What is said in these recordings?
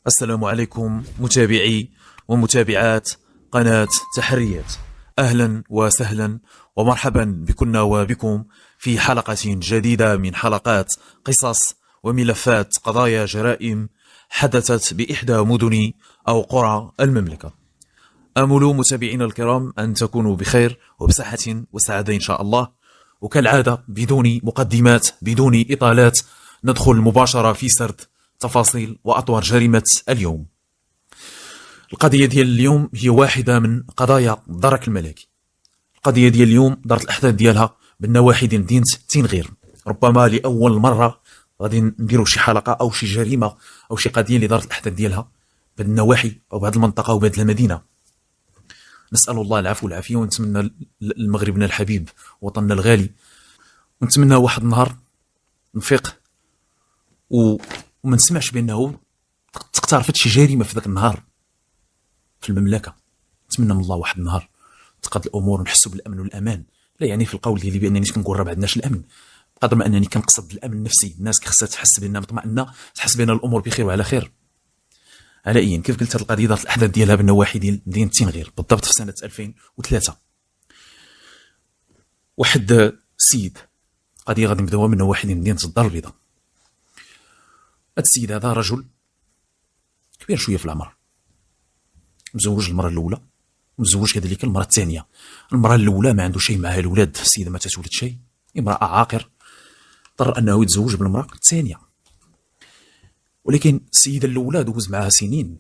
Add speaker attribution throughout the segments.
Speaker 1: السلام عليكم متابعي ومتابعات قناة تحريات. أهلا وسهلا ومرحبا بكنا وبكم في حلقة جديدة من حلقات قصص وملفات قضايا جرائم حدثت بإحدى مدن أو قرى المملكة. آمل متابعينا الكرام أن تكونوا بخير وبصحة وسعادة إن شاء الله. وكالعادة بدون مقدمات بدون إطالات ندخل مباشرة في سرد تفاصيل وأطوار جريمة اليوم. القضية ديال اليوم هي واحدة من قضايا الدرك الملكي. القضية ديال اليوم دارت الأحداث ديالها بالنواحي ديال مدينة تينغير. ربما لأول مرة غادي نديروا شي حلقة أو شي جريمة أو شي قضية اللي دارت الأحداث ديالها بالنواحي أو بهذه المنطقة وبهذه المدينة. نسأل الله العفو والعافية ونتمنى لمغربنا الحبيب وطننا الغالي، ونتمنى واحد النهار نفيق وما نسمعش بأنه تقترفت شي جريمة في ذاك النهار في المملكة. نتمنى من الله واحد النهار تقاد الأمور ونحسوا بالأمن والأمان، لا يعني في القول ديالي بأنني كنقول راه ما عندناش الأمن، بقدر ما أنني كنقصد الأمن النفسي. الناس خصها تحس بأنها مطمئنة، تحس بأن الأمور بخير وعلى خير. على أي كيف قلت، هذه القضية دارت الأحداث ديالها بالنواحي ديال مدينة تينغير بالضبط في سنة 2003. واحد السيد، قضية غادي نبداوها من نواحي ديال مدينة الدار البيضاء. هذا السيد هذا رجل كبير شويه في العمر، مزوج المراه الاولى ومزوج كذلك المراه الثانيه. المراه الاولى ما عنده شيء معها الاولاد، السيده ما تتولد شيء، امراه عاقر، اضطر انه يتزوج بالمراه الثانيه. ولكن السيده الاولى دوز معها سنين،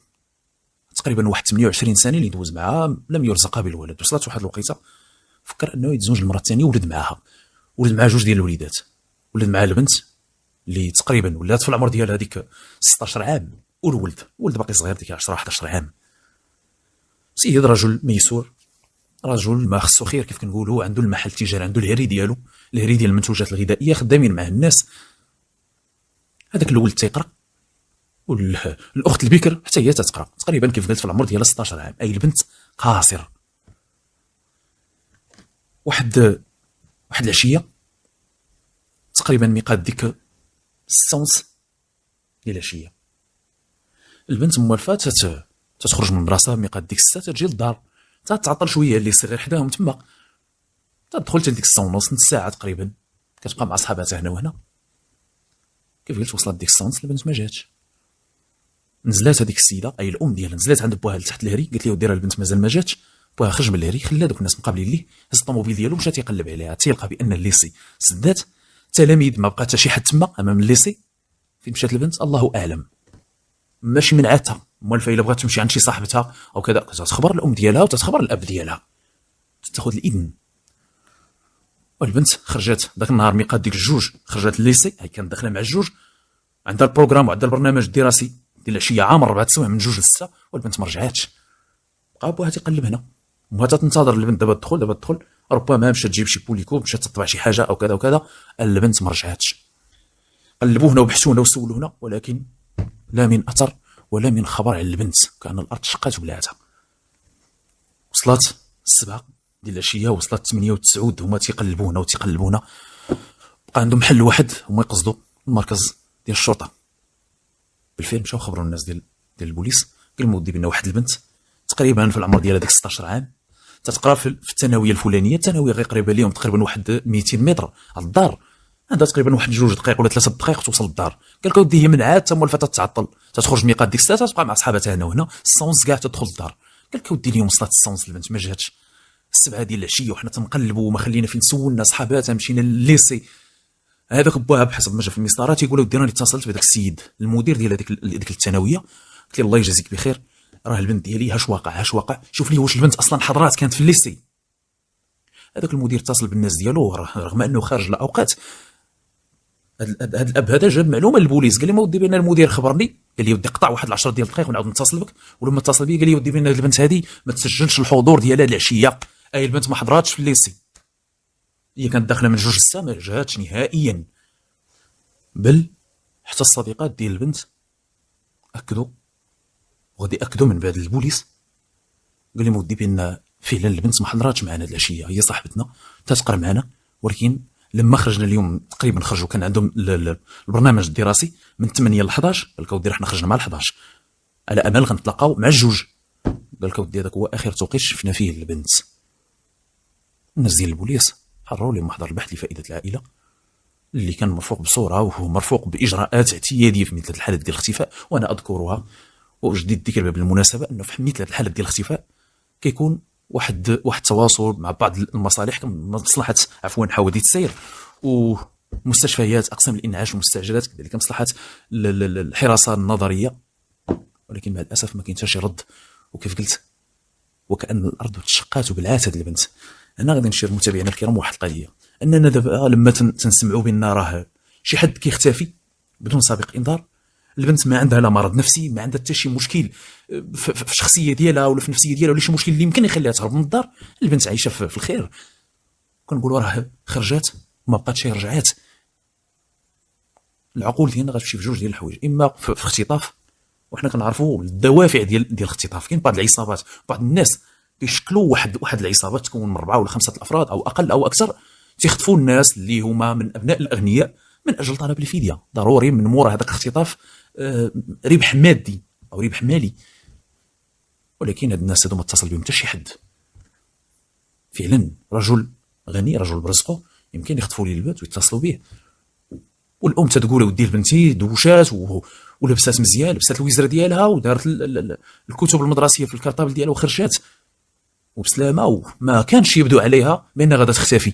Speaker 1: تقريبا واحد 28 سنه اللي دوز معها، لم يرزقها بالولد. وصلت واحد الوقيته فكر انه يتزوج المراه الثانيه وولد معها، ولد معها جوج ديال الوليدات. ولد معها البنت اللي تقريبا ولات في العمر ديال هذيك 16 عام، والولد باقي صغير ديك 10 11 عام. سيد رجل ميسور، رجل ما خصو خير كيف كنقولوا، عنده المحل التجاري، عنده الهري ديالو، الهري ديال المنتوجات الغذائيه، خدامين مع الناس. هذاك الولد تيقرا، والاخت البكر حتى هي تتقرا، تقريبا كيف قلت في العمر ديالها 16 عام، اي البنت قاصره. واحد العشيه تقريبا ميقاد ديك السونس ديال العشيه، البنت موالفه تخرج من المدرسه، ميقاد ديك الساعه تجي للدار، تتعطل شويه اللي صغير حداهم تما، تدخل حتى ديك الساعه ونص، نص ساعه تقريبا، كتبقى مع صحاباتها هنا وهنا. كيف قلت وصلت ديك الساعه ونص البنت ما جاتش. نزلات هذيك السيده اي الام ديالها، نزلات عند بوها لتحت الهري، قالت له وديرها البنت مازال ما جاتش. بوها خرج من الهري، خلى دوك الناس مقابلين ليه، هز الطوموبيل ديالو مشى تيقلب عليها، تيلقى بان الليسي سدات، تلاميذ ما بقى حتى شي حد تما امام الليسي. فين مشات البنت الله اعلم، ماشي من عادتها موالفه الا بغات تمشي عند شي صاحبتها او كذا تخبر الام ديالها وتتخبر الاب ديالها، تاخذ الاذن. والبنت خرجت ذاك النهار ميقاد ديك الجوج، خرجت الليسي، هي كانت داخله مع الجوج، عندها البروغرام وعندها البرنامج الدراسي ديال العشيه عام 4 سوايع من 2 ل6، والبنت ما رجعاتش. بقى بوها تيقلب هنا، وها تنتظر البنت دابا تدخل، ربما مشات تجيب شي بوليكو، مشات تطبع شي حاجه او كذا وكذا، البنت ما رجعاتش. قلبوا هنا وبحثوا هنا وسولوا هنا، ولكن لا من اثر ولا من خبر على البنت، كان الارض شقات وبلعتها. وصلت 7 ديال العشيه، وصلت 8 و9، هما تيقلبونا وتيقلبونا. بقى عندهم حل واحد، هما يقصدوا المركز ديال الشرطه. بالفعل مشاو خبروا الناس ديال البوليس، قالوا مودي بان واحد البنت تقريبا في العمر ديالها ديك 16 عام، تتقرا في الثانويه الفلانيه، الثانويه غير قريبه ليهم تقريبا واحد 200 متر على الدار، عندها تقريبا واحد 2 دقائق ولا 3 دقائق توصل للدار. قال لك ودي هي من عاد تما الفتاه تعطل، تخرج ميقات ديك الساعه، تبقى مع صحاباتها هنا وهنا، السونس كاع تدخل للدار. قال لك ودي اليوم وصلت السونس، البنت ما جاتش. 7 ديال العشيه وحنا تنقلبوا وما خلينا فين سولنا صحاباتها، مشينا لليسي. هذاك باها بحسب ما جا في المسطره تيقول ودي راني اتصلت بهذاك السيد المدير ديال هذيك الثانويه، قلت له الله يجازيك بخير، راه البنت ديالي هاش واقع، شوف لي واش البنت اصلا حضرات كانت في الليسي. هذاك المدير اتصل بالناس ديالو رغم انه خارج الاوقات. هذا الاب هذا جاب معلومه للبوليس، قال لي ما ودي بان المدير خبرني، قال لي ودي قطع واحد 10 ديال الدقائق ونعاود نتصل بك. ولما اتصل بي قال لي ودي بان البنت هذه ما تسجلش الحضور ديالها العشيه، اي البنت ما حضراتش في الليسي، هي كانت داخله من 2 الساعه ما جاتش نهائيا. بل حتى الصديقات ديال البنت اكدوا، وغادي اكدوا من بعد البوليس، قال لي مودي بان فعلا البنت ما حضراتش معنا هذه العشيه، هي صاحبتنا تتقرا معنا، ولكن لما خرجنا اليوم تقريبا خرجوا كان عندهم البرنامج الدراسي من 8 ل 11، قال لك ودي رحنا خرجنا مع 11، على امل غنتلاقاو مع الجوج. قال لك اودي هذاك هو اخر توقيت شفنا فيه البنت. الناس ديال البوليس حرروا لهم محضر البحث لفائده العائله، اللي كان مرفوق بصوره وهو مرفوق باجراءات اعتياديه في مثل الحالات ديال الاختفاء، وانا اذكرها واجدد الذكر بالمناسبه انه في مثل الحالات ديال الاختفاء كيكون واحد التواصل مع بعض المصالح كمصلحه حوادث السير ومستشفيات اقسام الانعاش والمستعجلات، كذلك مصلحه الحراسه النظريه، ولكن مع الاسف ما كاين حتى شي رد. وكيف قلت وكأن الارض تشقات وبلعات هذه البنت. هنا غادي نشير متابعينا الكرام واحد القضيه، اننا دابا لما تنسمعوا بان راه شي حد كيختفي بدون سابق انذار، البنت ما عندها لا مرض نفسي، ما عندها حتى شي مشكل في الشخصيه ديالها ولا في النفسيه ديالها ولا شي مشكل اللي يمكن يخليها تهرب من الدار، البنت عايشه في الخير. كنقولوا راه خرجات وما بقاتش رجعات. العقول ديالنا غتمشي في جوج ديال الحوايج، اما في اختطاف، وحنا كنعرفوا الدوافع ديال الاختطاف. كاين بعض العصابات، بعض الناس كيشكلوا واحد العصابات تكون من 4 ولا 5 الافراد او اقل او اكثر، تيخطفوا الناس اللي هما من ابناء الاغنياء من اجل طلب الفديه. ضروري من مورا هذاك الاختطاف ربح مادي او ربح مالي، ولكن هاد الناس هادو ما اتصل بهم حتى شي حد. فعلا رجل غني، رجل برزقه، يمكن يخطفوا ليه البنت ويتصلوا به، والام تتقول ودي البنتي دوشات ولبسات مزيان، لبسات الوزره ديالها ودارت الكتب المدرسيه في الكارطابل ديالها وخرجات وبسلامه، وما كانش يبدو عليها بان غادا تختفي.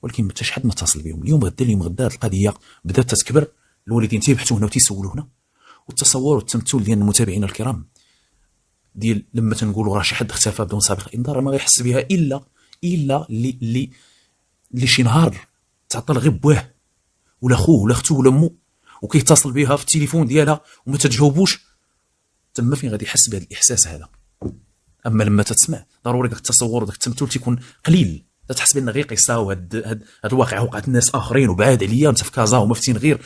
Speaker 1: ولكن ما حتى شي حد ما اتصل بهم. اليوم غدا هذه القضيه بدات تتكبر، الوالدين تيبحثوا هنا وتيسولوا هنا، والتصور والتمثل ديال المتابعين الكرام ديال لما تنقولوا راه شي حد اختفى بدون سابق انذار ما غيحس بها الا اللي شي نهار تعطل غير بواه ولا خوه ولا اختو ولا امو وكيتصل بها في التليفون ديالها وما تتجاوبوش، تما فين غادي يحس بهذا الاحساس هذا. اما لما تسمع ضروري داك التصور وداك التمثل تيكون قليل، تحس بان غير قصه وهاد الواقع وقعت الناس اخرين وبعاد عليا وانت في كازا وما فتين غير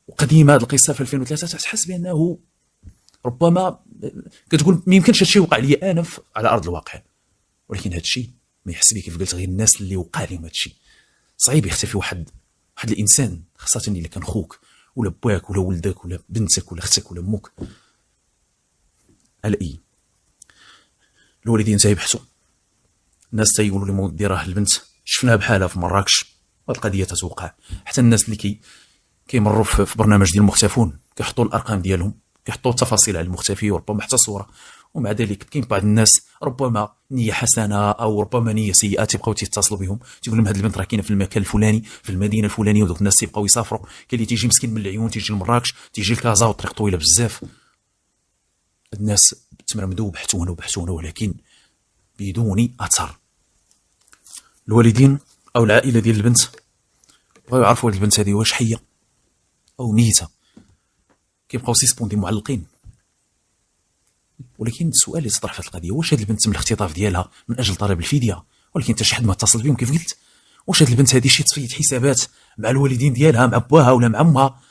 Speaker 1: وقديمه هذه القصه في 2003، تحس بانه ربما كتقول ما يمكنش هادشي يوقع لي انا على ارض الواقع. ولكن هادشي ما يحس به كيف قلت غير الناس اللي وقع لهم هادشي. صعيب يختفي واحد الانسان، خاصه الا كان خوك ولا باك ولا ولدك ولا بنتك ولا اختك ولا امك. على اي الوالدين تيبحثوا، الناس تيقولوا لي مودي راه البنت شفناها بحالها في مراكش، هاد القضيه تتوقع. حتى الناس اللي كيمروا في برنامج ديال المختفون كيحطوا الارقام ديالهم، كيحطوا التفاصيل على المختفي وربما حتى صوره، ومع ذلك كاين بعض الناس ربما نيه حسنه او ربما نيه سيئه تيبقاو تيتصلوا بهم، تيقول لهم هاد البنت راه كاينه في المكان الفلاني في المدينه الفلانيه، ودوك الناس تيبقاو يسافروا. كاين اللي تيجي مسكين من العيون تيجي لمراكش، تيجي لكازا والطريق طويله بزاف. الناس تمرمدوا وبحثوا هنا وبحثوا هنا ولكن بدون اثر. الوالدين او العائله ديال البنت بغاو يعرفوا هاد البنت هذه واش حيه او ميته، كيبقاو سيسبوندي معلقين. ولكن السؤال اللي تطرح في القضيه، واش هاد البنت تم الاختطاف ديالها من اجل طلب الفديه ولكن حتى شي حد ما اتصل بهم كيف قلت؟ واش هاد البنت هذه شي تصفيه حسابات مع الوالدين ديالها، مع باها ولا مع امها،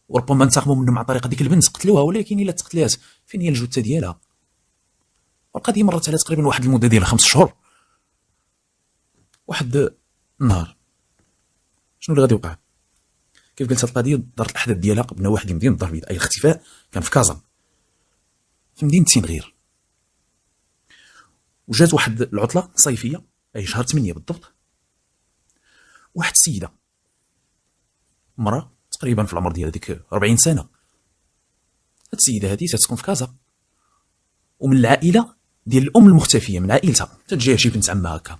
Speaker 1: وربما انتقموا منهم عن طريق ديك البنت قتلوها، ولكن الا تقتلات فين هي الجثه ديالها؟ والقضيه مرت على تقريبا واحد المده ديال 5 شهور. واحد النهار شنو اللي غادي يوقع؟ كيف قلت القضيه دارت الاحداث ديالها قبل واحد مدينه الدار البيضاء، اي الاختفاء كان في كازا في مدينه تنغير. وجات واحد العطله صيفيه اي شهر 8 بالضبط، واحد السيده مراه تقريبا في العمر ديال ديك 40 سنه. هاد السيده هذه تسكن في كازا ومن العائله ديال الام المختفيه، من عائلتها تجيها شي بنت عمها هكا.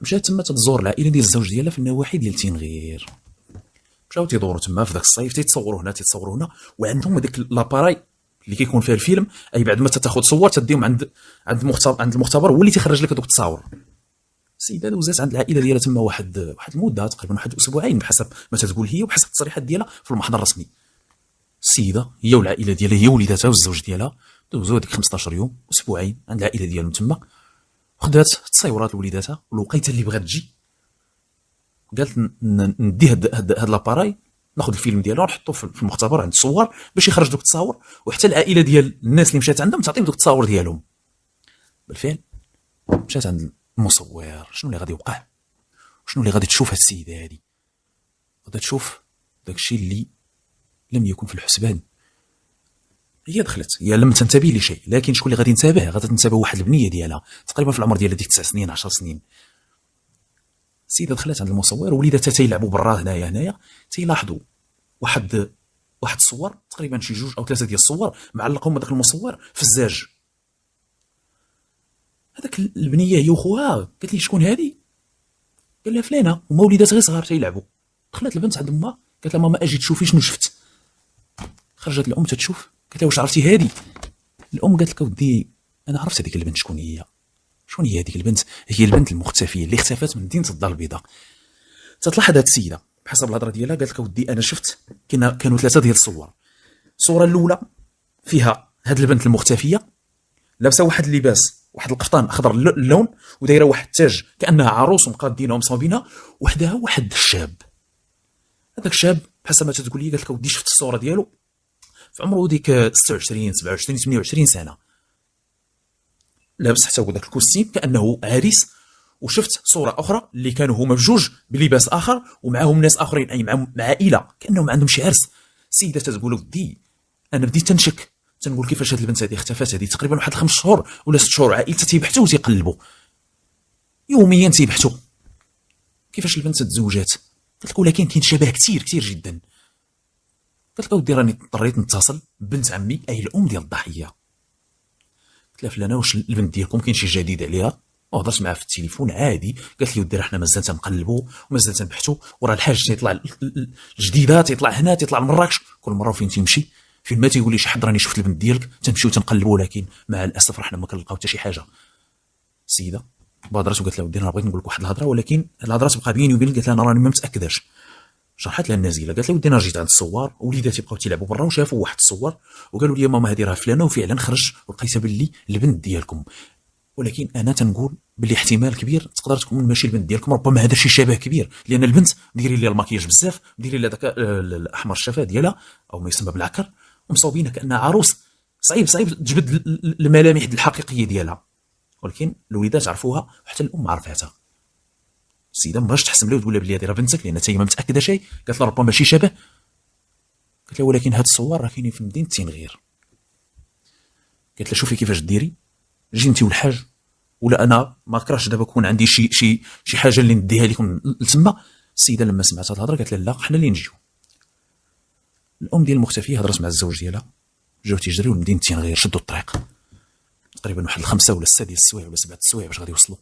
Speaker 1: مشات تما تزور العائله ديال الزوج ديالها في النواحي ديال تنغير. مشاو تيدوروا تما في ذاك الصيف، تيتصوروا هنا وعندهم هذاك لاباراي اللي كيكون فيها الفيلم، اي بعد ما تاخذ صور تديهم عند المختبر هو اللي تيخرج لك هذوك التصاور. السيده دوزات عند العائله ديالها تما واحد المده تقريبا واحد اسبوعين بحسب ما تقول هي وبحسب التصريحات ديالها في المحضر الرسمي. السيده هي والعائله ديالها، هي وليداتها والزوج ديالها، دوزوا هذيك 15 يوم اسبوعين عند العائله ديالهم تما، خدات تصاورات لوليداتها والوقيته اللي بغات تجي. قالت ندي هاد لاباراي، ناخذ الفيلم ديالو نحطو في المختبر عند الصور باش يخرج دوك التصاور، وحتى العائله ديال الناس اللي مشات عندهم تعطيهم دوك التصاور ديالهم. بالفعل مشات عند المصور. شنو اللي غادي يوقع؟ شنو اللي غادي تشوف هاد السيده هادي؟ غادي تشوف داكشي اللي لم يكن في الحسبان. هي دخلت، هي لم تنتبه لشيء، لكن شكون اللي غادي ينتبه؟ غادي تنتبه واحد البنيه ديالها تقريبا في العمر ديال ديك 9 سنين 10 سنين. السيده دخلت عند المصور، وليداتها تيلعبوا برا هنايا تيلاحظوا واحد الصور تقريبا شي 2 أو 3 ديال الصور معلقهم هذاك المصور في الزاج. هذاك البنيه هي وخوها قالت لي شكون هذه؟ قال لها فلانه، هما وليدات غير صغار تيلعبوا. دخلت البنت عند امها قالت لها ماما اجي تشوفي شنو شفت. خرجت الام تتشوف، قالت لها واش عرفتي هذه؟ الام قالت لك اودي انا عرفت هذيك البنت شكون هي هذيك البنت؟ هي البنت المختفيه اللي اختفت من مدينه الدار البيضاء. تتلاحظ هذه السيده بحسب الهضره ديالها، قالت لك اودي انا شفت كانوا 3 ديال الصور. الصوره الاولى فيها هذه البنت المختفيه لابسه واحد اللباس، واحد القفطان اخضر اللون، ودايره واحد التاج كانها عروس ومقادينها ومصاوبينها، وحدها واحد الشاب. هذاك الشاب بحسب ما تقول لي قالت لك ودي شفت الصوره ديالو في عمره ديك 26 27 28 سنه، لابس حتى هو داك الكوستيم كانه عريس. وشفت صوره اخرى اللي كانوا هما بجوج بلباس اخر ومعهم ناس اخرين، اي مع عائله كانهم عندهم شي عرس. السيده تتقول ودي انا بديت تنشك، تنقول كيفاش هاد البنت هذه اختفت؟ هذه تقريبا واحد 5 شهور ولا 6 شهور، عائلتها تيبحثوا وتيقلبوا يوميا تيبحثوا كيفاش البنت تزوجات. قلت لك ولكن كاين شبه كثير جدا. قلت لك ودي راني اضطريت نتصل ببنت عمي اي الام ديال الضحيه. قلت لها فلانه واش البنت ديالكم كاين شي جديد عليها؟ وهضرت معها في التليفون عادي، قالت لي ودي راه حنا مازال تنقلبوا ومازال تنبحثوا، وراه الحاج تيطلع الجديده تيطلع هنا تيطلع لمراكش، كل مره فين تيمشي فين ما تيقول لي شي حد راني شفت البنت ديالك تنمشيو تنقلبوا، لكن مع الاسف راه حنا ما كنلقاو حتى شي حاجه. السيده بادرت وقالت لها ودي انا بغيت نقول لك واحد الهضره، ولكن الهضره تبقى بيني وبينك. قالت لها انا راني ما متاكداش. شرحت لها النازله، قالت لها ودي انا جيت عند الصور وليداتي بقاو تيلعبوا برا وشافوا واحد الصور وقالوا لي ماما هذه راه فلانه، وفعلا خرج ولقيتها باللي البنت ديالكم، ولكن انا تنقول باللي احتمال كبير تقدر تكون ماشي البنت ديالكم، ربما هذا شي شبه كبير، لان البنت ديري لها الماكياج بزاف، ديري لها داك الاحمر الشفاه ديالها او ما يسمى بالعكر، ومصاوبينها كانها عروس. صعيب تجبد الملامح الحقيقيه ديالها، ولكن الوليدات عرفوها وحتى الام عرفتها. السيده ما بغاش تحسم ليه وتقول لها بلي هذه راه بنتك، لان حتى هي ما متاكده شيء. قالت لها ربما شي شبه. قالت لها ولكن هاد الصور راه كاينين في مدينه تنغير. قالت لها شوفي كيفاش ديري، جي انت والحاج، ولا انا ما كرهش دابا يكون عندي شي حاجه اللي نديها لكم لتما. السيده لما سمعت هاد الهضره قالت لها لا حنا اللي نجيو. الام ديال المختفيه هضرت مع الزوج ديالها، جاو تيجريو لمدينه تنغير، شدوا الطريق تقريبا واحد 5 ولا 6 ديال السوايع ولا 7 السوايع باش غادي يوصلوا.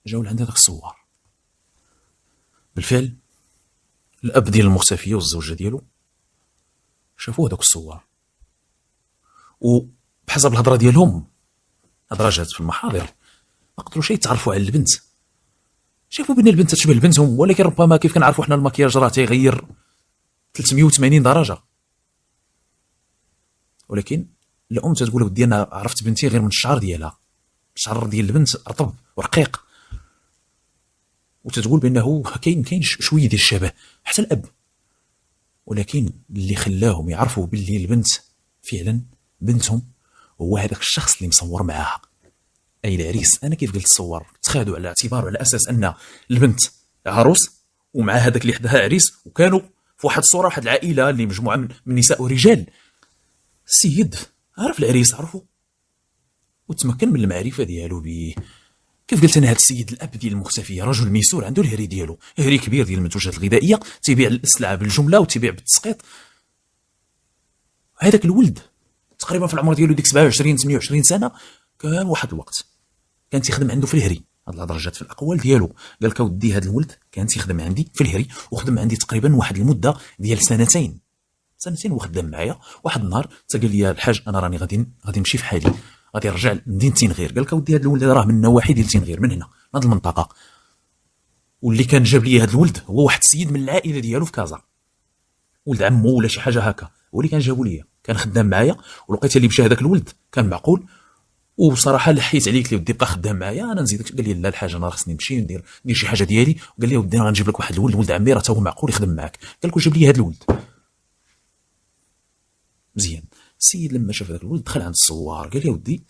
Speaker 1: جاو لعند هذاك الصور. بالفعل الاب ديال المختفيه والزوجه ديالو شافوا هذوك الصور، وبحسب الهضره ديالهم هضره جات في المحاضر ما قدروش يتعرفوا على البنت. شافوا بان البنت تشبه لبنتهم، ولكن ربما كيف كنعرفوا حنا المكياج راه تيغير 380 درجه. ولكن الام تقول ودي انا عرفت بنتي غير من الشعر ديالها، الشعر ديال البنت رطب ورقيق، وتتقول بانه كاين شويه ديال الشبه حتى الاب. ولكن اللي خلاهم يعرفوا باللي البنت فعلا بنتهم هو هذاك الشخص اللي مصور معاها، اي العريس. انا كيف قلت الصور تخادوا على اعتبار على اساس ان البنت عروس ومع هذاك اللي حداها عريس، وكانوا في واحد الصوره واحد العائله اللي مجموعه من نساء ورجال. السيد عرف العريس، عرفه وتمكن من المعرفه ديالو به. كيف قلت انا هذا السيد الاب ديال المختفيه رجل ميسور، عنده الهري ديالو، هري كبير ديال المنتوجات الغذائيه، تيبيع السلعه بالجمله وتيبيع بالتسقيط. هذاك الولد تقريبا في العمر ديالو ديك 27 28 سنه، كان واحد الوقت كان تيخدم عنده في الهري. هاد الهضره جات في الاقوال ديالو، قال لك اودي هذا الولد كان تيخدم عندي في الهري، وخدم عندي تقريبا واحد المده ديال سنتين وخدام معايا. واحد النهار تقال لي الحاج انا راني غادي نمشي في حالي، غادي نرجع لمدينه تنغير. قال لك اودي هذا الولد راه من النواحي ديال تنغير، من هنا من هذه المنطقه، واللي كان جاب لي هذا الولد هو واحد السيد من العائله ديالو في كازا، ولد عمو ولا شي حاجه هكا، هو اللي كان جابو ليا، كان خدام معايا. ولقيت اللي مشى هذاك الولد كان معقول، وبصراحه لحيت عليك لي ودي بقى خدام معايا، انا نزيدك. قال لي لا الحاجه انا خصني نمشي ندير شي حاجه ديالي. وقال لي ودي انا غنجيب لك واحد الولد، ولد عمي راه هو معقول يخدم معاك. قال لك وجاب لي هذا الولد مزيان. السيد لما شاف هذاك الولد دخل عند الصوار، قال لي ودي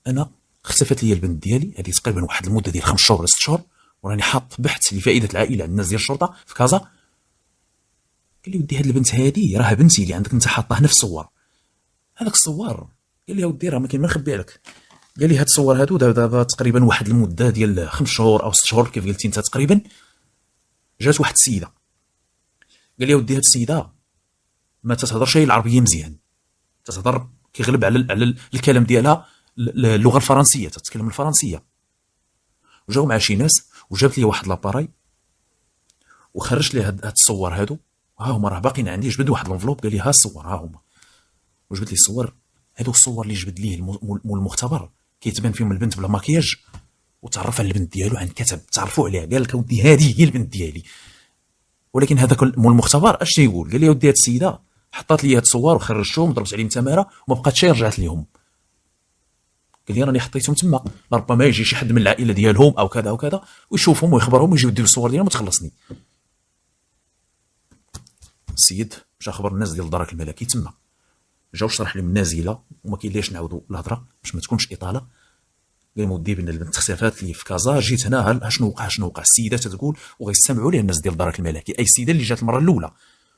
Speaker 1: انا اختفت لي البنت ديالي هذه تقريبا واحد المده ديال 5 شهور ولا 6 شهور، وراني حاط بحث لفائده العائله عند الناس ديال الشرطه في كازا، قال لي ودي هاد البنت هادي راه بنتي اللي عندك انت حاطاه هنا في الصور. هذاك الصور قال لي ودي راه ما كاين ما نخبي عليك. قال لي هاد الصور هادو دابا تقريبا واحد المده ديال 5 شهور او 6 شهور كيف قلتي انت تقريبا، جات واحد السيده. قال لي ودي هاد السيده ما تتهضرش هي العربيه مزيان، تتهضر كيغلب على الكلام ديالها اللغه الفرنسيه، تتكلم الفرنسيه. وجاو مع شي ناس وجابت لي واحد لاباراي وخرجت لي هاد الصور هادو، ها هما راه باقيين عندي. جبد واحد الانفلوب قال لي ها الصور ها هما، وجبد لي الصور هادو. الصور اللي جبد ليه مول المختبر كيتبان فيهم البنت بلا ماكياج، وتعرف على البنت ديالو عند كتب تعرفوا عليها. قال لك ودي هذه هي البنت ديالي. ولكن هذاك مول المختبر اش تيقول؟ قال لي ودي هاد السيده حطات لي هاد الصور وخرجتهم وضربت عليهم تماره وما بقاتش رجعت ليهم. قال لي راني حطيتهم تما، ربما يجي شي حد من العائله ديالهم او كذا وكذا ويشوفهم ويخبرهم ويجيو يديروا الصور ديالهم وتخلصني. السيد مشى خبر الناس ديال الدرك الملكي تما، جاو شرح لهم النازله وما كاين ليش نعاودوا الهضره باش ما تكونش اطاله. قال مودي بان البنت اختفات لي في كازا، جيت هنا شنو وقع. السيده تتقول وغيستمعوا لها الناس ديال الدرك الملكي، اي السيده اللي جات المره الاولى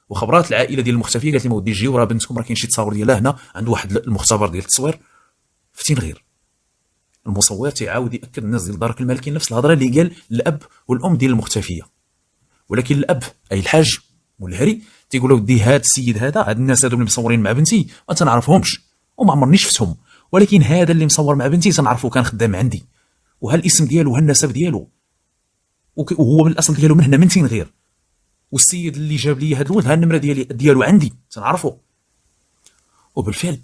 Speaker 1: وخبرات العائله ديال المختفيه. قالت لي مودي جيو راه بنتكم راه كاين شي تصاور ديالها هنا عند واحد المختبر ديال التصوير في تنغير. المصور تيعاود ياكد الناس ديال الدرك الملكي نفس الهضره اللي قال الاب والام ديال المختفيه. ولكن الاب اي الحاج والهري تيقول ودي هاد السيد هاد الناس هادو اللي مصورين مع بنتي ما تنعرفهمش وما عمرني شفتهم، ولكن هذا اللي مصور مع بنتي تنعرفو كان خدام عندي، وها الاسم ديالو وها النسب ديالو، وهو من الاصل ديالو من هنا من تنغير. والسيد اللي جاب لي هاد الولد ها النمره ديالو عندي تنعرفو. وبالفعل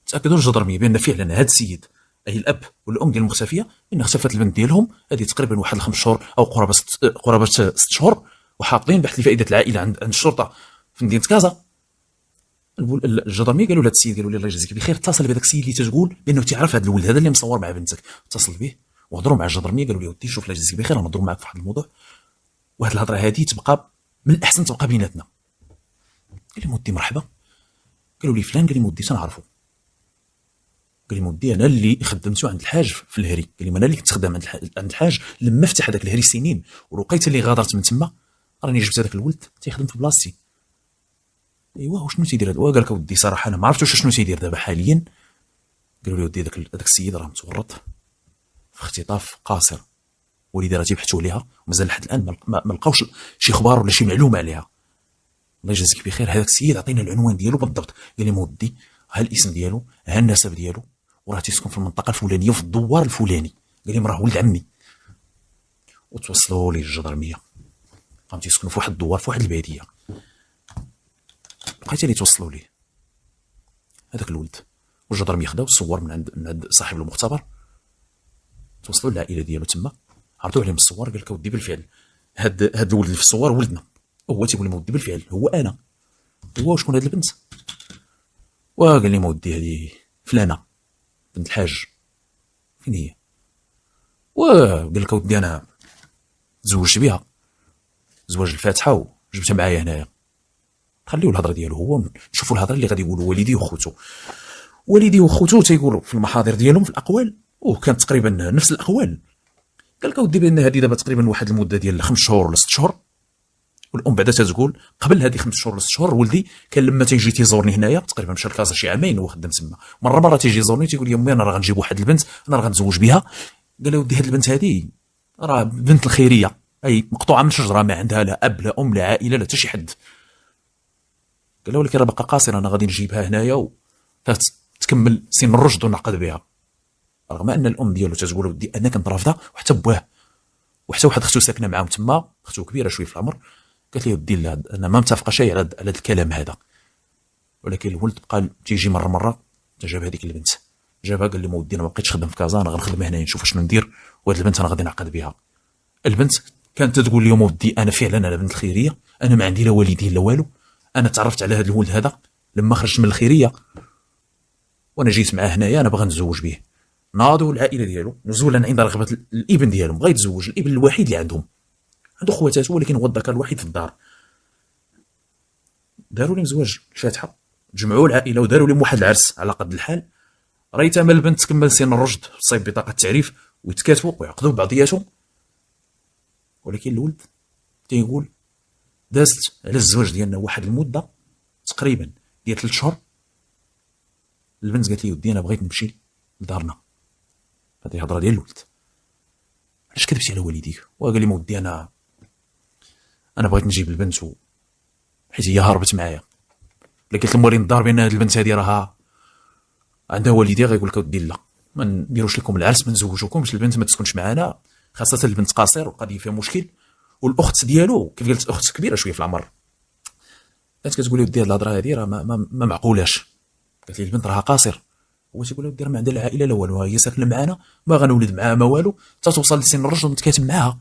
Speaker 1: تاكدوا الجدرميه بان فعلا هاد السيد اي الاب والام ديال المختفيه ان اختفت البنت ديالهم هذه تقريبا واحد 5 شهور او قرابه 6 شهور، وحاطين بحث لفائده العائله عند الشرطه في مدينه كازا. الجدرميه قالوا لهذا السيد، قالوا لي الله يجزيك بخير اتصل بهذاك السيد اللي تتقول بانه تعرف هذا الولد هذا اللي مصور مع بنتك. اتصل به وهضروا مع الجدرميه قالوا لي ودي شوف الله يجزيك بخير نهضروا معك في واحد الموضوع، وهاد الهضره هذه تبقى من الاحسن تبقى بيناتنا. قال لي مودي مرحبا. قالوا لي فلان. قال لي مودي تنعرفو. قال لي مودي انا اللي خدمته عند الحاج في الهري. قال لي انا اللي كنت خدام عند الحاج لما فتح هذاك الهري سنين، ولقيت اللي غادرت من تما راني جبت هذاك الولد تيخدم في بلاصتي. ايوا وشنو تيدير هذا؟ قال لك ودي صراحه انا ما عرفتش شنو تيدير دابا حاليا. قالوا لي ودي داك السيد راه متورط في اختطاف قاصر، وليدي راه تيبحثوا عليها ومازال لحد الان ما لقاوش شي اخبار ولا شي معلومه عليها. الله يجازيك بخير هذاك السيد عطينا العنوان ديالو بالضبط. قال لي مودي ها الاسم ديالو ها النسب ديالو وراه تيسكن في المنطقه الفلانيه وفي الدوار الفلاني. قال لي راه ولد عمي. وتوصلوا لي الجدرميه قام تيسكنوا في واحد الدوار في واحد الباديه. بقيت اللي توصلوا ليه هذاك الولد، والجدرميه خداو الصور من عند صاحب المختبر، توصلوا للعائله ديالو تما عرضوا عليهم الصور. قال لك ودي بالفعل هاد الولد اللي في الصور ولدنا. هو تيقول لي مودي بالفعل هو انا. هو شكون هاد البنت؟ وقال لي مودي هذه فلانه بنت الحاج. فين هي؟ وقال لك ودي انا تزوجت بها زواج الفاتحه وجبتها معايا هنايا. خليو الهضره ديالو هو، نشوفوا الهضره اللي غادي يقولوا والدي وخوتو. والدي وخوتو تيقولوا في المحاضر ديالهم في الاقوال وكانت تقريبا نفس الاقوال. قال لك ودي بان هذه دابا تقريبا واحد المده ديال 5 شهور ولا 6 شهور. والام بعدا تتقول قبل هذه 5 شهور ولا 6 شهور ولدي كان لما تيجي تيزورني هنايا تقريبا مشى لكازا شي عامين وهو خدام تما، مره تيجي يزورني تيقول لي امي انا راه غنجيب واحد البنت انا راه غنتزوج بها. قال له ودي هذه البنت هذه راه بنت الخيريه، اي مقطوعه من شجره ما عندها لا اب لا ام لا عائله لا حتى شي حد. قال له ولكن راه باقا قاصره انا غادي نجيبها هنايا تكمل سن الرشد ونعقد بها. رغم ان الام ديالو تتقول ودي انا كنت رافضه وحتى بواه وحتى واحد اختو ساكنه معاهم تما، اختو كبيره شويه في العمر. قالت لي ودي لا انا ما متفقه شيء على هذا الكلام هذا. ولكن الولد بقى تيجي مره جاب هذيك البنت جابها. قال لي مودي انا ما بقيتش خدام في كازا انا غنخدم هنا نشوف شنو ندير، وهاد البنت انا غادي نعقد بها. البنت كانت تقول لي مودي انا فعلا انا بنت الخيريه، انا ما عندي لا والدين لا والو، انا تعرفت على هذا الولد هذا لما خرجت من الخيريه وانا جيت معاه هنايا انا باغي نتزوج به. ناضوا العائله ديالو نزولا عند رغبه الابن ديالهم، بغا يتزوج الابن الوحيد اللي عندهم، عنده خواتات ولكن هو الذكر الوحيد في الدار. داروا لهم زواج الفاتحه، جمعوا العائله وداروا لهم واحد العرس على قد الحال. ريتما البنت تكمل سن الرشد تصيب بطاقه التعريف ويتكاتبوا ويعقدوا بعضياتهم. ولكن الولد تيقول دازت على الزواج ديالنا واحد المده تقريبا ديال 3 شهور. البنت قالت لي ودي انا بغيت نمشي لدارنا. هذه هضره ديال الولد. علاش كذبتي على والديك؟ وقال لي ما ودي انا بغيت نجيب البنت حيت هي هربت معايا. الا قلت لمورين الدار بان هذه البنت هذه راها عندها والديها غيقول لك ودي لا ما نديروش لكم العرس ما نزوجوكمش، البنت ما تسكنش معنا، خاصه البنت قاصر والقضيه فيها مشكل. والاخت ديالو كيف قلت اخت كبيره شويه في العمر كانت كتقول لي ودي هذه الهضره هذه راه ما معقولاش. قالت لي البنت راها قاصر. هو تيقول لي ودي راه ما عندها العائله لا والو، هي ساكنه معنا ما غنولد معاها ما والو حتى توصل لسن الرشد ونتكاتب معاها.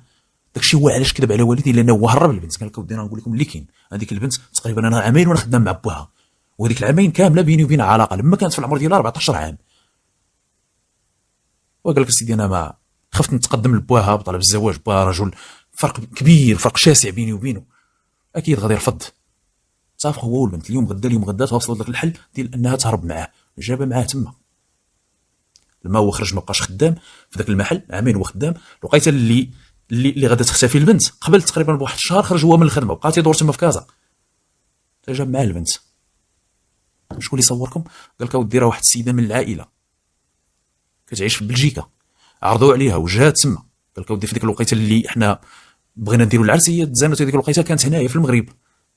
Speaker 1: داكشي هو علاش كذب على والدي لانه هو هرب البنت. قال لك ودي نقول لكم اللي كاين هذيك البنت تقريبا انا عامين وانا خدام مع باها، وهذيك العامين كامله بيني وبينها علاقه لما كانت في العمر ديالها 14 عام. وقال لك سيدي انا ما خفت نتقدم لبواها بطلب الزواج، بواها رجل فرق كبير فرق شاسع بيني وبينه، اكيد غادي يرفض. صافي هو والبنت اليوم غدا توصلوا لك الحل ديال انها تهرب معاه. جابها معاه تما لما هو خرج ما بقاش خدام في ذاك المحل عامين هو خدام. الوقيته اللي غادا تختفي البنت قبل تقريبا بواحد الشهر خرج هو من الخدمه بقى تيدور تما في كازا. جاب معاه البنت. شكون اللي صوركم؟ قال لك اودي راه واحد السيده من العائله كتعيش في بلجيكا، عرضوا عليها وجات تما. قال لك اودي في ديك الوقيته اللي حنا بغينا نديروا العرس هي تزانت ديك الوقيته كانت هنايا في المغرب.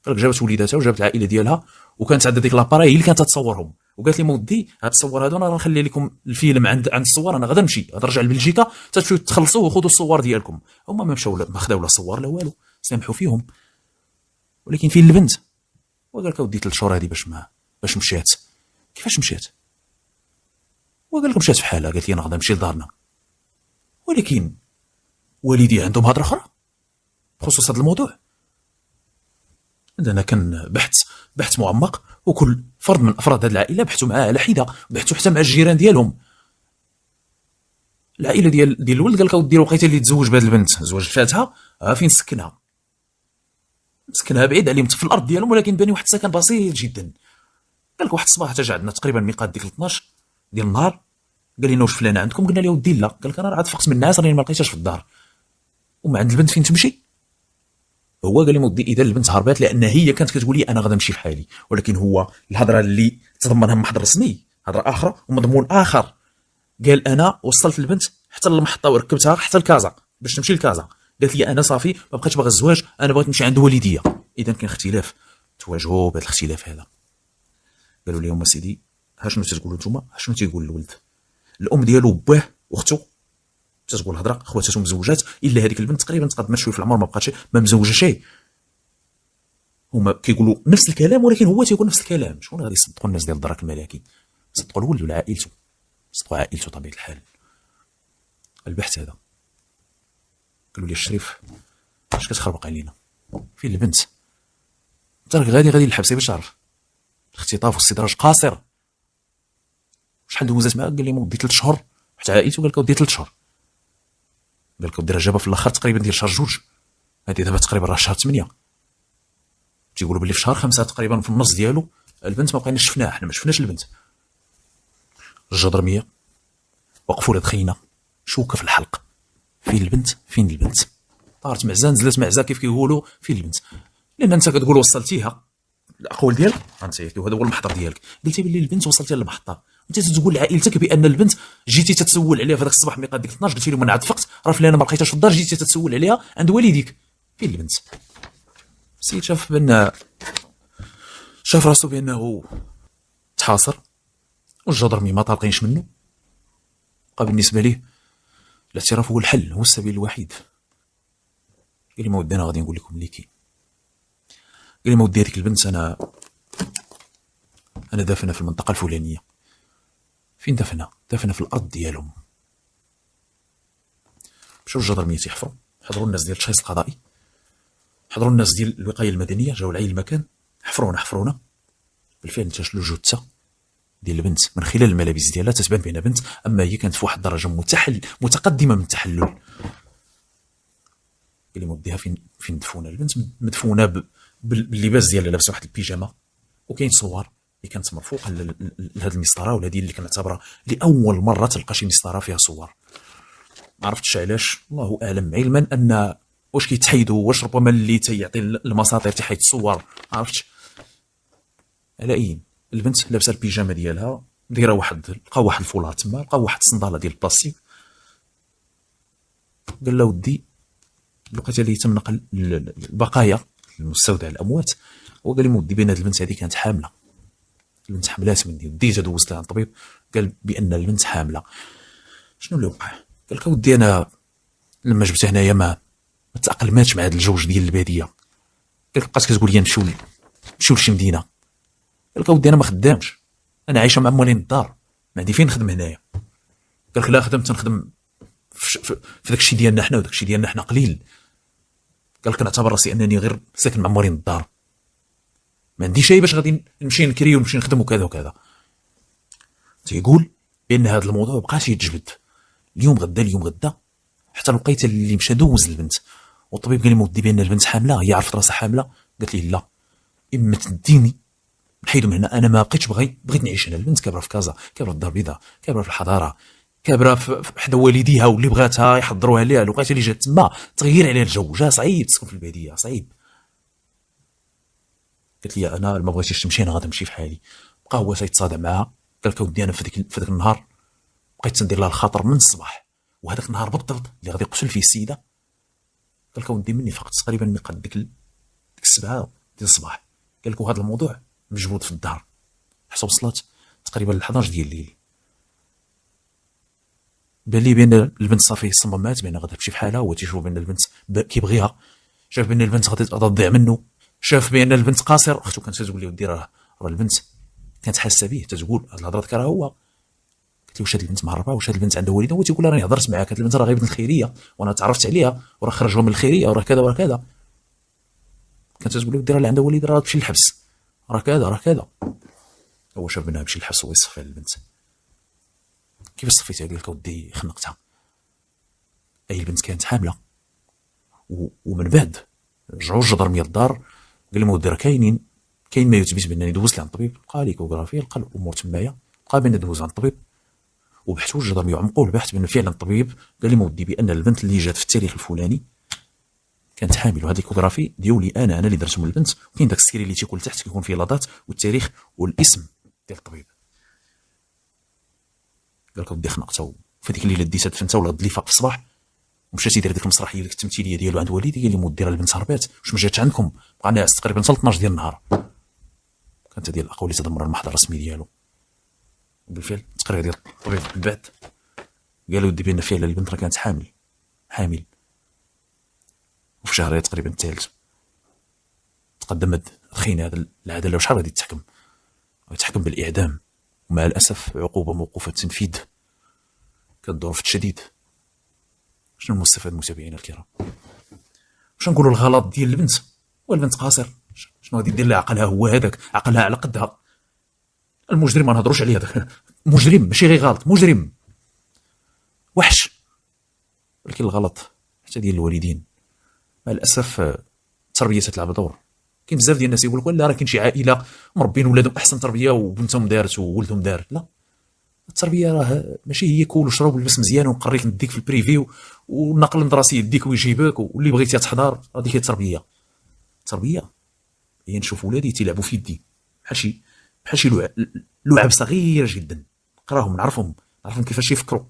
Speaker 1: قال لك جابت وليداتها وجابت العائله ديالها وكانت عندها ديك لاباراي هي اللي كانت تصورهم. وقالت لي مودي هاد الصور هادو انا غنخلي لكم الفيلم عند الصور، انا غادا نمشي غادا نرجع لبلجيكا تمشيو تخلصوا وخذوا الصور ديالكم. هما ما مشاو ما خداو لا صور لا والو، سامحوا فيهم. ولكن فين البنت؟ وقال لك اودي 3 شهور هادي باش مشات. كيفاش مشات؟ وقال لك مشات في حالها. قالت لي انا غادا نمشي لدارنا، ولكن والدي عندهم هضره اخرى بخصوص هذا الموضوع. عندنا كان بحث معمق وكل فرد من افراد هذه العائله بحثوا معاه على حده، بحثوا حتى مع الجيران ديالهم. العائله ديال الولد قال لك اودي الوقيته اللي تزوج بهذه البنت زواج الفاتحه فين سكنها بعيد عليهم في الارض ديالهم، ولكن باني واحد السكن بسيط جدا. قال لك واحد الصباح حتى جا عندنا تقريبا ميقات ديك 12 ديال النهار. قال لنا واش فلان عندكم؟ قلنا له ودي لا. قال لك انا راه فقت من الناس راني ما لقيتهاش في الدار. وما عند البنت فين تمشي؟ هو قال لي مودي اذا البنت هربات لان هي كانت كتقول لي انا غادا نمشي في حالي، ولكن هو الهضره اللي تضمنها محضر رسمي هضره اخرى ومضمون اخر. قال انا وصلت البنت حتى للمحطه وركبتها حتى لكازا باش تمشي لكازا. قالت لي انا صافي ما بقيتش باغي الزواج، انا بغيت نمشي عند والديا. اذا كاين اختلاف، تواجهوا بهذا الاختلاف هذا. قالوا لهم سيدي ها شنو تقولوا نتوما، ها شنو تيقول الولد. الام ديالو باه واختو تتقول هضره، خواتاتهم مزوجات الا هذيك البنت تقريبا تقدمت شويه في العمر ما بقاتش ما مزوجه. هما كيقولوا نفس الكلام ولكن هو تيقول نفس الكلام. شكون غادي يصدقوا الناس ديال الدرك الملكي؟ صدقوا الولد ولا عائلته؟ صدقوا عائلته طبيعه الحال. البحث هذا قالوا لي الشريف اش كتخربق علينا؟ فين البنت؟ انت راك غادي للحبس باش تعرف الاختطاف والاستدراج قاصر. شحال دوزات معاك؟ قال لي مودي 3 شهور حتى عائلته. قال لك ودي 3 شهور. قال لك ودي راه جابها في الاخر تقريبا ديال شهر 2. هذه دابا تقريبا راه شهر 8. تيقولوا بلي في شهر 5 تقريبا في النص ديالو البنت ما بقيناش شفناها. حنا ما شفناش البنت. الجدرميه وقفوا لها دخينا شوكه في الحلق. فين البنت؟ طارت معزه نزلت معزه كيف كيقولوا. فين البنت؟ لان انت كتقول وصلتيها الاقوال ديالك انت وهذا هو المحضر ديالك. قلتي بلي البنت وصلتيها للمحطه وانت تقول لعائلتك بان البنت جيتي تتسول عليها في ذاك الصباح ميقات ديك 12. قلتي لهم انا عاد فقت راه فلانه ما لقيتهاش في الدار جيتي تتسول عليها عند والديك. فين البنت؟ السيد شاف راسو بانه تحاصر والجدرمي ما طالقينش منه. بقى بالنسبه ليه الاعتراف هو الحل، هو السبيل الوحيد. قال لي ما ودي انا غادي نقول لكم اللي كاين. قال لي ما ودي هذيك البنت انا دافنه في المنطقه الفلانيه. فين دافنه في الارض ديالهم. مشاو الجدرميه تيحفروا، حضروا الناس ديال التشخيص القضائي، حضروا الناس ديال الوقايه المدنيه، جاوا لعين المكان حفرونا بالفعل انتشلوا جثه ديال البنت من خلال الملابس ديالها تتبان بانها بنت، اما هي كانت في واحد الدرجه متقدمه من التحلل. قال لي موديها فين مدفونه البنت؟ مدفونه باللباس ديالها، لابسه واحد البيجامه. وكاين صور اللي كانت مرفوقه لهذه المسطره ولا ديال اللي كنعتبرها لاول مره تلقى شي مسطره فيها صور. ما عرفتش علاش، الله اعلم، علما ان واش كيتحيدوا، واش ربما اللي تيعطي المساطير تيحيد الصور، عرفتش على اين. البنت لابسه البيجامه ديالها، دايره لقى واحد الفولار تما، لقى واحد الصنداله ديال البلاستيك، قال له ودي لقيت اللي تم نقل البقايا المستودع الاموات، وقال لي ودي بان هاد البنت هذه كانت حامله، البنت حملات مني، وديتها دوزتها عند الطبيب قال بان البنت حامله. شنو اللي وقع؟ قال لك ودي انا لما جبتها هنايا ما تاقلماتش مع هذا الجوج ديال الباديه، قال لك بقات كتقول لي نمشيو لشي مدينه، قال لك ودي انا ما خدامش، انا عايشه مع موالين الدار، ما عندي فين نخدم هنايا. قال لك لا خدمت نخدم في داك الشيء ديالنا حنا، وداك الشيء ديالنا حنا قليل. قال لك نعتبر راسي انني غير ساكن مع موالين الدار، ما عندي شيء باش غادي نمشي نكري ونمشي نخدم وكذا وكذا. تيقول بان هذا الموضوع بقاش يتجبد اليوم غدا اليوم غدا، حتى لقيت اللي مشى دوز البنت، والطبيب قال لي مودي بان البنت حامله، هي عرفت راسها حامله. قالت لي لا، اما تديني نحيدو من هنا، انا ما بقيتش بغيت نعيش هنا. البنت كابره في كازا، كابره في الدار البيضاء، كابره في الحضاره، كابره في حدا والديها، واللي بغاتها يحضروها ليها، لقيت اللي جات تما تغير عليها الجو، جا صعيب تسكن في الباديه، صعيب. قالت لي انا ما بغيتيش تمشي، انا غادي نمشي في حالي. بقى هو تيتصادع معاها، قال لك ودي انا في ذاك النهار بقيت تندير لها الخاطر من الصباح، وهذاك النهار بالضبط اللي غادي يقتل فيه السيده، قال لك ودي مني فقط تقريبا مقد ديك 7 ديال الصباح. قال لك وهذا الموضوع مجبود في الدار، حتى وصلت تقريبا ل 11 ديال الليل. بان لي بان البنت صافي صممات بان غادي تمشي في حالها، هو تيشوف بان البنت كيبغيها، شاف بان البنت غادي تضيع منه، شاف بان البنت قاصر. اختو كانت تقول لي ودي راه البنت كانت حاسه به، تتقول هاد الهضره ذكرها هو. قلت له واش هاد البنت معرفه، واش هاد البنت عندها والدها؟ هو تيقول راني هضرت معاك، هاد البنت راه غيبت من الخيريه وانا تعرفت عليها وراه خرجوا من الخيريه وراه كذا وراه كذا. كانت تقول لي ودي راه عندها والد، راه تمشي للحبس، راه كذا راه كذا. هو شاف بانها تمشي للحبس ويصفي على البنت. كيفاش صفيتها؟ قال لك ودي خنقتها، اي البنت كانت حامله. ومن بعد رجعوا الجدرميه للدار، قال لهم ودي راه كاين ما يثبت بانني دوزت لعند الطبيب، لقى ليكوغرافيا، لقى الامور تمايا، لقى بان دوز عند الطبيب، وبحثوا الجدرميه وعمقوا البحث بان فعلا الطبيب قال لي ودي بان البنت اللي جات في التاريخ الفلاني كانت حامل. وهذا ليكوغرافي ديولي انا اللي درته من البنت، وكاين داك السيري اللي تيكون تحت كيكون فيه لاطات والتاريخ والاسم ديال الطبيب. قال لك ودي خنقته، في ديك الليله ديتها دفنتها، ولا اللي فاق في الصباح ومشى تيدير ديك المسرحيه ديك التمثيليه ديالو عند والدي، قال لي مودي راه البنت هربات، واش ما جاتش عندكم؟ بقى ناعس تقريبا حتى 12 ديال النهار. كانت هذه الاقوال اللي تدمر المحضر الرسمي ديالو. وبالفعل التقرير ديال الطبيب من بعد قال ودي بان فعلا البنت راه كانت حامل. وفي شهرين تقريبا الثالث تقدمت خينا هذا العداله، وشحال غادي يتحكم بالاعدام، ومع الاسف عقوبه موقوفه التنفيذ كدور في الشديد. شنو المستفاد متابعينا الكرام؟ واش نقولوا الغلط ديال البنت؟ والبنت قاصر، شنو غادي دير لها؟ عقلها هو هذاك، عقلها على قدها. المجرم ما نهضروش عليه، هذاك مجرم ماشي غير غلط، مجرم وحش. ولكن الغلط حتى ديال الوالدين مع الاسف التربيه تلعب دور. كاين بزاف ديال الناس يقول لك لا راه كاين شي عائله مربين ولادهم احسن تربيه وبنتهم دارت وولدهم دار. لا، التربيه راه ماشي هي كول وشرب ولبس مزيان ونقريك نديك في البريفي والنقل المدرسي يديك ويجيبك واللي بغيتي تحضر. هذيك هي التربيه. التربيه هي نشوف ولادي تيلعبوا في يدي بحال شي لعب صغيره جدا، نقراهم نعرفهم كيفاش يفكروا،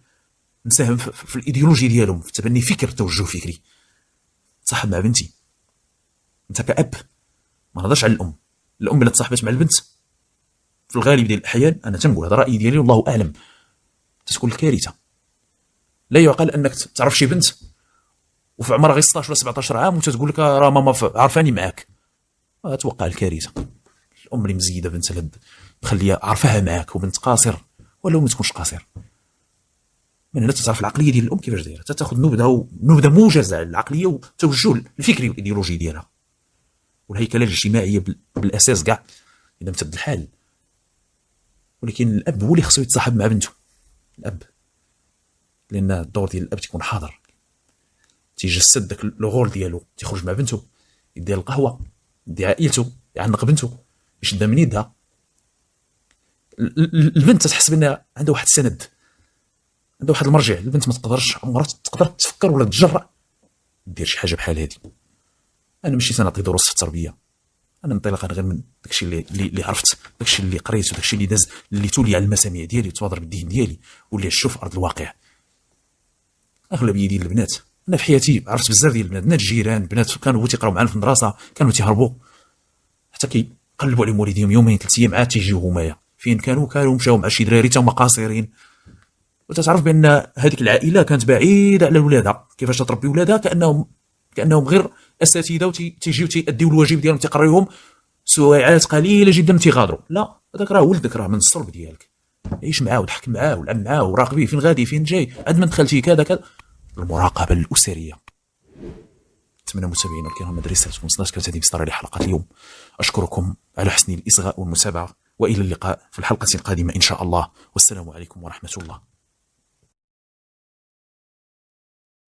Speaker 1: نساهم في الايديولوجيا ديالهم، في تبني فكر توجه فكري. تصاحب مع بنتي انت كأب، ما نهضرش على الام اللي تصاحبت مع البنت في الغالب ديال الاحيان، انا تنقول هذا رايي ديالي والله اعلم، تتكون الكارثه. لا يعقل انك تعرف شي بنت وفي عمرها غير 16 ولا 17 عام وتتقول لك راه ماما عارفاني معاك، اتوقع الكارثه. الام اللي مزيده بنتها مخليها عارفاها معاك وبنت قاصر ولا ما تكونش قاصر، من هنا تعرف العقليه ديال الام كيفاش دايره، تاخذ نبذه موجزه على العقليه والتوجه الفكري والايديولوجي ديالها والهيكله الاجتماعيه بالاساس كاع اذا امتد الحال. ولكن الاب هو اللي خصو يتصاحب مع بنته، الاب، لان الدور ديال الاب تيكون حاضر، تيجسد داك الغول ديالو، تيخرج مع بنته يدير القهوه، يدي عائلته، يعنق بنته، يشدها من يدها. البنت تحس بان عندها واحد السند، عندها واحد المرجع. البنت ما تقدرش عمرها تقدر تفكر ولا تجرأ دير شي حاجه بحال هذه. انا ماشي تنعطي دروس في التربيه، انا منطلق غير من داكشي اللي عرفت، داكشي اللي قريت، وداكشي اللي داز، اللي تولي على المسامع ديالي وتواضر بالدين ديالي واللي عشتو في ارض الواقع. اغلبيه ديال البنات انا في حياتي عرفت بزاف ديال البنات، بنات الجيران، بنات كانوا تيقراو معانا في المدرسه، كانوا تيهربوا حتى كيقلبوا عليهم والديهم يومين 3 ايام عاد تيجيو همايا فين كانوا مشاو مع شي دراري تا هما قاصرين. وتتعرف بان هذيك العائله كانت بعيده على ولادها، كيفاش تربي ولادها كانهم غير اساتذه وتيجيو تياديو الواجب ديالهم تيقريوهم سوايعات قليله جدا تيغادروا. لا، هذاك راه ولدك، راه من الصلب ديالك، عيش معاه وضحك معاه ولعب معاه وراقبيه فين غادي فين جاي، عاد ما دخلتي كذا. المراقبه الاسريه. اتمنى متابعينا الكرام مدرسة وصلت كانت هذه بصراحه حلقه اليوم. اشكركم على حسن الاصغاء والمتابعه، والى اللقاء في الحلقه القادمه ان شاء الله، والسلام عليكم ورحمه الله.